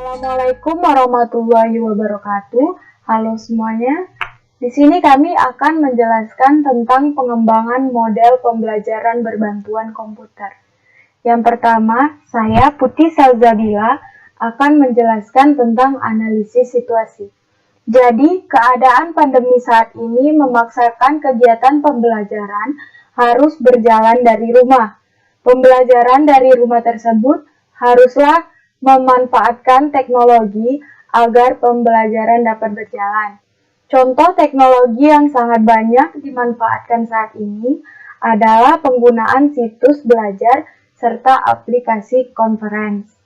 Assalamualaikum warahmatullahi wabarakatuh. Halo semuanya. Di sini kami akan menjelaskan tentang pengembangan model pembelajaran berbantuan komputer. Yang pertama, saya Putih Salzabila akan menjelaskan tentang analisis situasi. Jadi, keadaan pandemi saat ini memaksakan kegiatan pembelajaran harus berjalan dari rumah. Pembelajaran dari rumah tersebut haruslah memanfaatkan teknologi agar pembelajaran dapat berjalan. Contoh teknologi yang sangat banyak dimanfaatkan saat ini adalah penggunaan situs belajar serta aplikasi conference.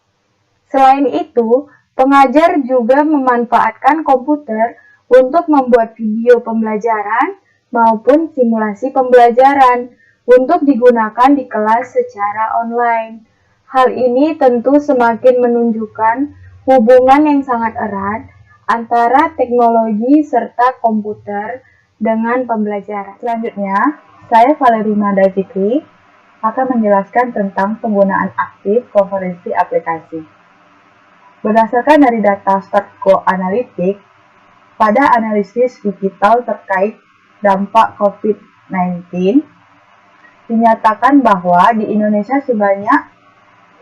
Selain itu, pengajar juga memanfaatkan komputer untuk membuat video pembelajaran maupun simulasi pembelajaran untuk digunakan di kelas secara online. Hal ini tentu semakin menunjukkan hubungan yang sangat erat antara teknologi serta komputer dengan pembelajaran. Selanjutnya, saya Valerina Dazikri akan menjelaskan tentang penggunaan aktif konferensi aplikasi. Berdasarkan dari data Startgo Analytics, pada analisis digital terkait dampak COVID-19, dinyatakan bahwa di Indonesia sebanyak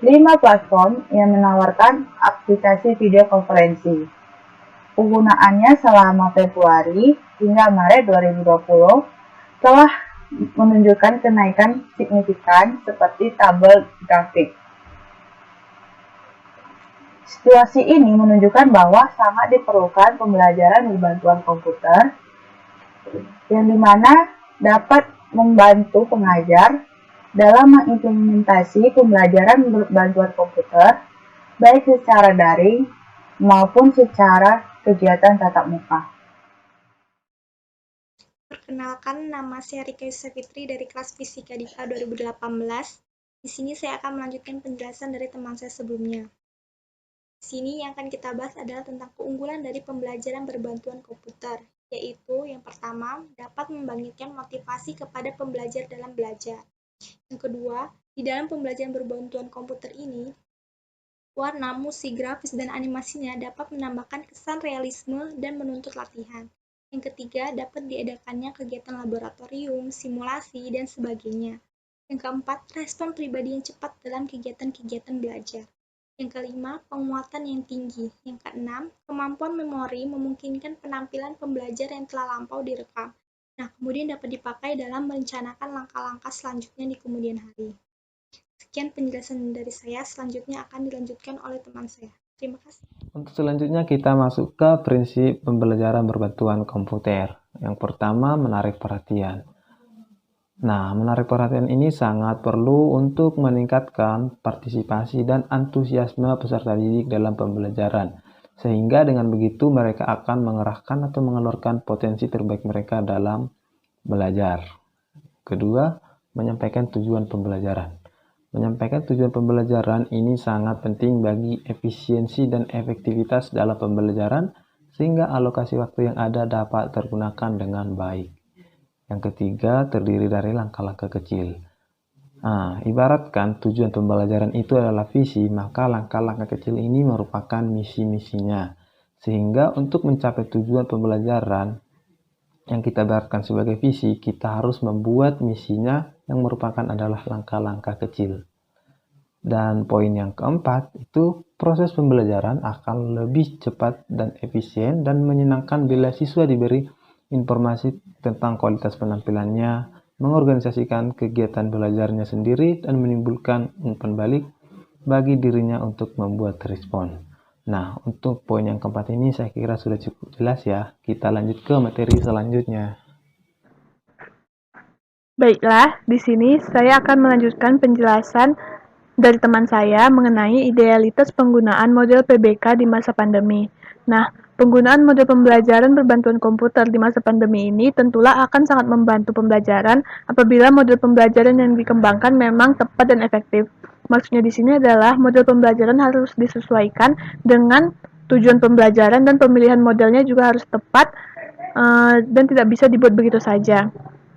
5 platform yang menawarkan aplikasi video konferensi. Penggunaannya selama Februari hingga Maret 2020 telah menunjukkan kenaikan signifikan seperti tabel grafik. Situasi ini menunjukkan bahwa sangat diperlukan pembelajaran berbantuan komputer yang dimana dapat membantu pengajar dalam mengimplementasi pembelajaran berbantuan komputer baik secara daring maupun secara kegiatan tatap muka. Perkenalkan, nama saya Rika Yusafitri dari kelas Fisika DIPA 2018. Di sini saya akan melanjutkan penjelasan dari teman saya sebelumnya. Di sini yang akan kita bahas adalah tentang keunggulan dari pembelajaran berbantuan komputer, yaitu yang pertama, dapat membangkitkan motivasi kepada pembelajar dalam belajar. Yang kedua, di dalam pembelajaran berbantuan komputer ini, warna, musik, grafis, dan animasinya dapat menambahkan kesan realisme dan menuntut latihan. Yang ketiga, dapat diadakannya kegiatan laboratorium, simulasi, dan sebagainya. Yang keempat, respon pribadi yang cepat dalam kegiatan-kegiatan belajar. Yang kelima, penguatan yang tinggi. Yang keenam, kemampuan memori memungkinkan penampilan pembelajar yang telah lampau direkam. Nah, kemudian dapat dipakai dalam merencanakan langkah-langkah selanjutnya di kemudian hari. Sekian penjelasan dari saya, selanjutnya akan dilanjutkan oleh teman saya. Terima kasih. Untuk selanjutnya kita masuk ke prinsip pembelajaran berbantuan komputer. Yang pertama, menarik perhatian. Nah, menarik perhatian ini sangat perlu untuk meningkatkan partisipasi dan antusiasme peserta didik dalam pembelajaran. Sehingga dengan begitu mereka akan mengerahkan atau mengeluarkan potensi terbaik mereka dalam belajar. Kedua, menyampaikan tujuan pembelajaran. Menyampaikan tujuan pembelajaran ini sangat penting bagi efisiensi dan efektivitas dalam pembelajaran sehingga alokasi waktu yang ada dapat tergunakan dengan baik. Yang ketiga, terdiri dari langkah-langkah kecil. Nah, ibaratkan tujuan pembelajaran itu adalah visi, maka langkah-langkah kecil ini merupakan misi-misinya. Sehingga untuk mencapai tujuan pembelajaran yang kita ibaratkan sebagai visi, kita harus membuat misinya yang merupakan adalah langkah-langkah kecil. Dan poin yang keempat, itu proses pembelajaran akan lebih cepat dan efisien dan menyenangkan bila siswa diberi informasi tentang kualitas penampilannya, mengorganisasikan kegiatan belajarnya sendiri, dan menimbulkan umpan balik bagi dirinya untuk membuat respon. Nah, untuk poin yang keempat ini saya kira sudah cukup jelas ya. Kita lanjut ke materi selanjutnya. Baiklah, di sini saya akan melanjutkan penjelasan dari teman saya mengenai idealitas penggunaan model PBK di masa pandemi. Nah, penggunaan model pembelajaran berbantuan komputer di masa pandemi ini tentulah akan sangat membantu pembelajaran apabila model pembelajaran yang dikembangkan memang tepat dan efektif. Maksudnya di sini adalah model pembelajaran harus disesuaikan dengan tujuan pembelajaran dan pemilihan modelnya juga harus tepat dan tidak bisa dibuat begitu saja.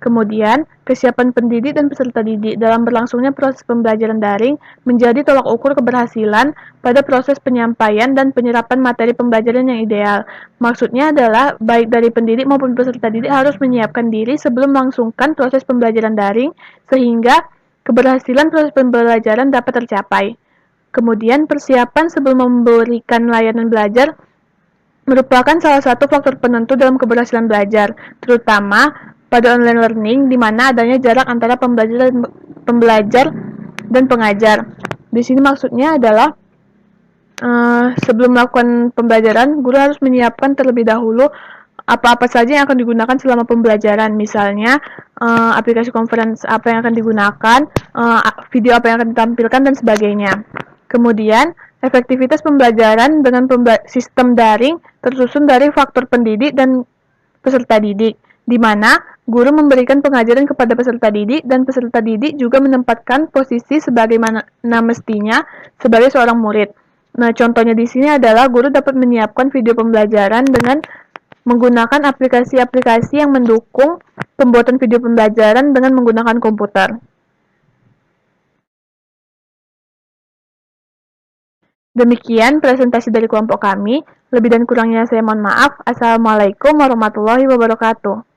Kemudian, kesiapan pendidik dan peserta didik dalam berlangsungnya proses pembelajaran daring menjadi tolak ukur keberhasilan pada proses penyampaian dan penyerapan materi pembelajaran yang ideal. Maksudnya adalah, baik dari pendidik maupun peserta didik harus menyiapkan diri sebelum melangsungkan proses pembelajaran daring, sehingga keberhasilan proses pembelajaran dapat tercapai. Kemudian, persiapan sebelum memberikan layanan belajar merupakan salah satu faktor penentu dalam keberhasilan belajar, terutama pada online learning di mana adanya jarak antara pembelajar dan pengajar. Di sini maksudnya adalah sebelum melakukan pembelajaran, guru harus menyiapkan terlebih dahulu apa-apa saja yang akan digunakan selama pembelajaran. Misalnya, aplikasi conference apa yang akan digunakan, video apa yang akan ditampilkan, dan sebagainya. Kemudian, efektivitas pembelajaran dengan sistem daring tersusun dari faktor pendidik dan peserta didik, di mana guru memberikan pengajaran kepada peserta didik dan peserta didik juga menempatkan posisi sebagaimana mestinya sebagai seorang murid. Nah, contohnya di sini adalah guru dapat menyiapkan video pembelajaran dengan menggunakan aplikasi-aplikasi yang mendukung pembuatan video pembelajaran dengan menggunakan komputer. Demikian presentasi dari kelompok kami. Lebih dan kurangnya saya mohon maaf. Assalamualaikum warahmatullahi wabarakatuh.